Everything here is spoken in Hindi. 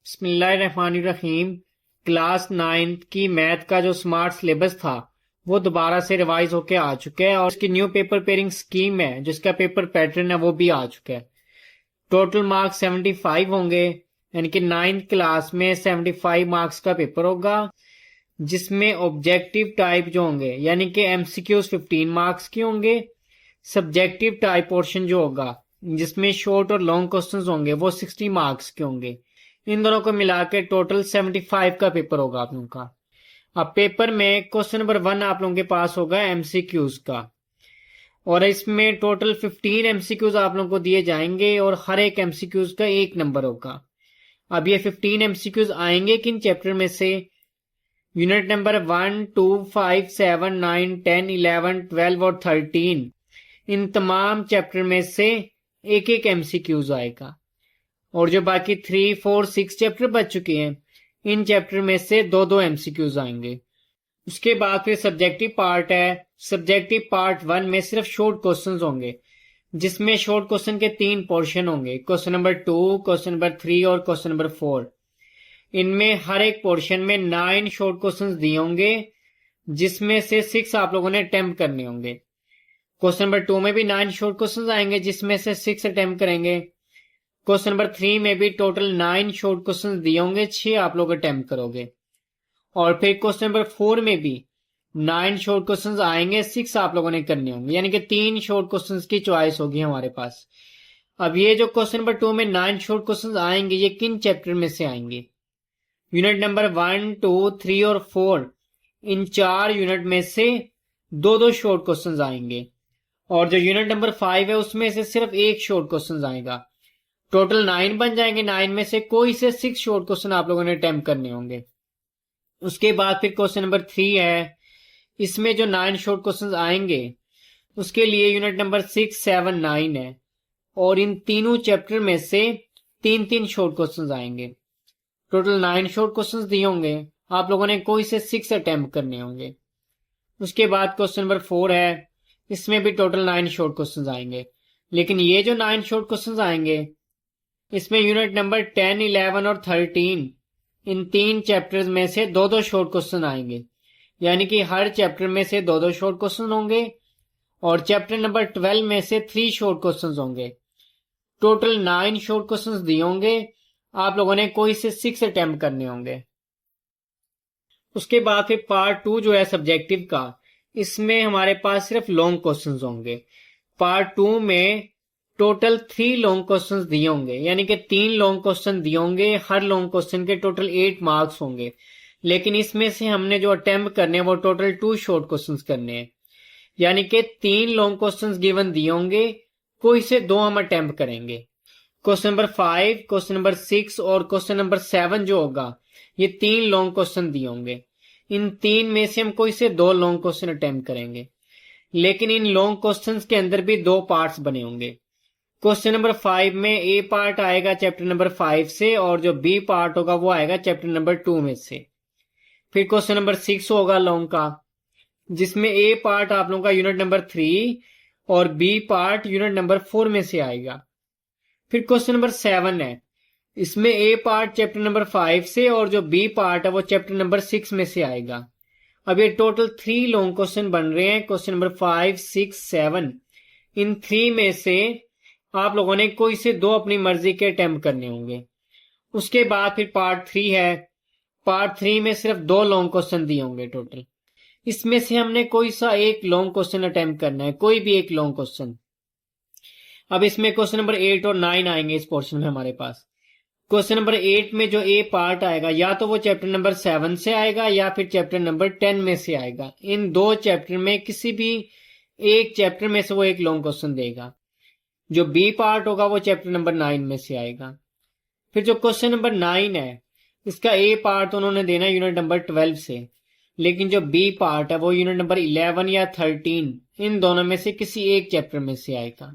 बिस्मिल्लाहिर्रहमानिर्रहीम। क्लास 9th की मैथ का जो स्मार्ट सिलेबस था वो दोबारा से रिवाइज होके आ चुका है और इसकी न्यू पेपर पेयरिंग स्कीम है जिसका पेपर पैटर्न है वो भी आ चुका है। टोटल मार्क्स 75 होंगे, यानी कि 9th क्लास में 75 मार्क्स का पेपर होगा जिसमें ऑब्जेक्टिव टाइप जो होंगे यानी कि एमसीक्यूज 15 मार्क्स के होंगे। सब्जेक्टिव टाइप पोर्शन जो होगा जिसमें शॉर्ट और लॉन्ग क्वेश्चंस होंगे वो 60 मार्क्स के होंगे। इन दोनों को मिला के टोटल 75 का पेपर होगा आप लोगों का। अब पेपर में क्वेश्चन नंबर 1 आप लोगों के पास होगा एमसीक्यूज का और इसमें टोटल 15 एमसीक्यूज आप लोगों को दिए जाएंगे और हर एक एमसीक्यूज का 1 नंबर होगा। अब ये 15 एमसीक्यूज आएंगे किन चैप्टर में से? यूनिट नंबर 1, 2, 5, 7, 9, 10, 11, 12 और 13 इन तमाम चैप्टर में से एक एक एमसीक्यूज आएगा और जो बाकी 3, 4, 6 चैप्टर बच चुके हैं इन चैप्टर में से दो दो एमसीक्यूज आएंगे। उसके बाद फिर सब्जेक्टिव पार्ट है। सब्जेक्टिव पार्ट 1 में सिर्फ शॉर्ट क्वेश्चंस होंगे जिसमें शॉर्ट क्वेश्चन के 3 पोर्शन होंगे, क्वेश्चन नंबर 2, क्वेश्चन नंबर 3 और क्वेश्चन नंबर 4। इनमें हर एक पोर्शन में 9 शॉर्ट क्वेश्चंस दिए होंगे जिसमें से 6 आप लोगों ने अटेम्प्ट करने होंगे। क्वेश्चन नंबर 2 में भी 9 शॉर्ट क्वेश्चंस आएंगे जिसमें से 6 अटेम्प्ट करेंगे। क्वेश्चन नंबर 3 में भी टोटल 9 शॉर्ट क्वेश्चन दिए होंगे, 6 आप लोग अटेम्प्ट करोगे। और फिर क्वेश्चन नंबर 4 में भी 9 शॉर्ट क्वेश्चन आएंगे, 6 आप लोगों ने करने होंगे, यानी कि 3 शॉर्ट क्वेश्चन की चॉइस होगी हमारे पास। अब ये जो क्वेश्चन नंबर 2 में 9 शॉर्ट क्वेश्चन आएंगे ये किन चैप्टर में से आएंगे? यूनिट नंबर 1, 2, 3 और 4 इन 4 यूनिट में से दो दो शॉर्ट क्वेश्चन आएंगे और जो यूनिट नंबर 5 है उसमें से सिर्फ एक शॉर्ट क्वेश्चन आएगा। टोटल 9 बन जाएंगे, 9 में से कोई से 6 शॉर्ट क्वेश्चन आप लोगों ने अटेम्प्ट करने होंगे। उसके बाद फिर क्वेश्चन नंबर 3 है, इसमें जो 9 शॉर्ट क्वेश्चन आएंगे उसके लिए यूनिट नंबर 6, 7, 9 है और इन तीनों चैप्टर में से 3-3 शॉर्ट क्वेश्चन आएंगे। टोटल 9 शॉर्ट क्वेश्चन दिए होंगे, आप लोगों ने कोई से 6 अटेम्प्ट करने होंगे। उसके बाद क्वेश्चन नंबर 4 है, इसमें भी टोटल 9 शॉर्ट क्वेश्चन आएंगे, लेकिन ये जो 9 शॉर्ट क्वेश्चन आएंगे इसमें यूनिट नंबर 10, 11 और 13 इन 3 चैप्टर्स में से दो दो शॉर्ट क्वेश्चन आएंगे, यानी कि हर चैप्टर में से दो दो शॉर्ट क्वेश्चन होंगे और चैप्टर नंबर 12 में से 3 शॉर्ट क्वेश्चन होंगे। टोटल 9 शॉर्ट क्वेश्चन दिए होंगे, आप लोगों ने कोई से 6 अटेम्प्ट करने होंगे। उसके बाद फिर पार्ट 2 जो है सब्जेक्टिव का, इसमें हमारे पास सिर्फ लॉन्ग क्वेश्चन होंगे। पार्ट 2 में टोटल 3 लॉन्ग क्वेश्चंस दिए होंगे, यानी कि 3 लॉन्ग क्वेश्चन दिए होंगे, हर लॉन्ग क्वेश्चन के टोटल 8 मार्क्स होंगे, लेकिन इसमें से हमने जो अटेम्प्ट करने हैं वो टोटल 2 शॉर्ट क्वेश्चंस करने हैं, यानी कि 3 लॉन्ग क्वेश्चंस गिवन दिए होंगे, कोई से 2 हम अटेम्प्ट करेंगे। क्वेश्चन नंबर 5, क्वेश्चन नंबर 6 और क्वेश्चन नंबर 7 जो होगा ये 3 लॉन्ग क्वेश्चन दिए होंगे। इन 3 में से हम कोई से 2 लॉन्ग क्वेश्चन अटेम्प्ट करेंगे, लेकिन इन लॉन्ग क्वेश्चंस के अंदर भी 2 पार्ट्स बने होंगे। क्वेश्चन नंबर 5 में ए पार्ट आएगा चैप्टर नंबर 5 से और जो बी पार्ट होगा वो आएगा चैप्टर नंबर 2 में से। फिर क्वेश्चन नंबर 6 होगा लॉन्ग का, जिसमें ए पार्ट आप लोगों का यूनिट नंबर 3 और बी पार्ट यूनिट नंबर 4 में से आएगा। फिर क्वेश्चन नंबर 7 है, इसमें ए पार्ट चैप्टर नंबर 5 से और जो बी पार्ट है वो चैप्टर नंबर 6 में से आएगा। अब ये टोटल 3 लॉन्ग क्वेश्चन बन रहे हैं, क्वेश्चन नंबर 5, 6, 7। इन 3 में से आप लोगों ने कोई से 2 अपनी मर्जी के अटेम्प्ट करने होंगे। उसके बाद फिर पार्ट 3 है। पार्ट 3 में सिर्फ 2 लॉन्ग क्वेश्चन दिए होंगे टोटल, इसमें से हमने कोई सा एक लॉन्ग क्वेश्चन अटेम्प्ट करना है, कोई भी एक लॉन्ग क्वेश्चन। अब इसमें क्वेश्चन नंबर 8 और 9 आएंगे इस पोर्शन में हमारे पास। क्वेश्चन नंबर 8 में जो ए पार्ट आएगा या तो वो चैप्टर नंबर 7 से आएगा या फिर चैप्टर नंबर 10 में से आएगा। इन 2 चैप्टर में किसी भी एक चैप्टर में से वो एक लॉन्ग क्वेश्चन देगा। जो बी पार्ट होगा वो चैप्टर नंबर 9 में से आएगा। फिर जो क्वेश्चन नंबर 9 है इसका ए पार्ट उन्होंने देना यूनिट नंबर 12 से, लेकिन जो बी पार्ट है वो यूनिट नंबर 11 या 13 इन दोनों में से किसी एक चैप्टर में से आएगा।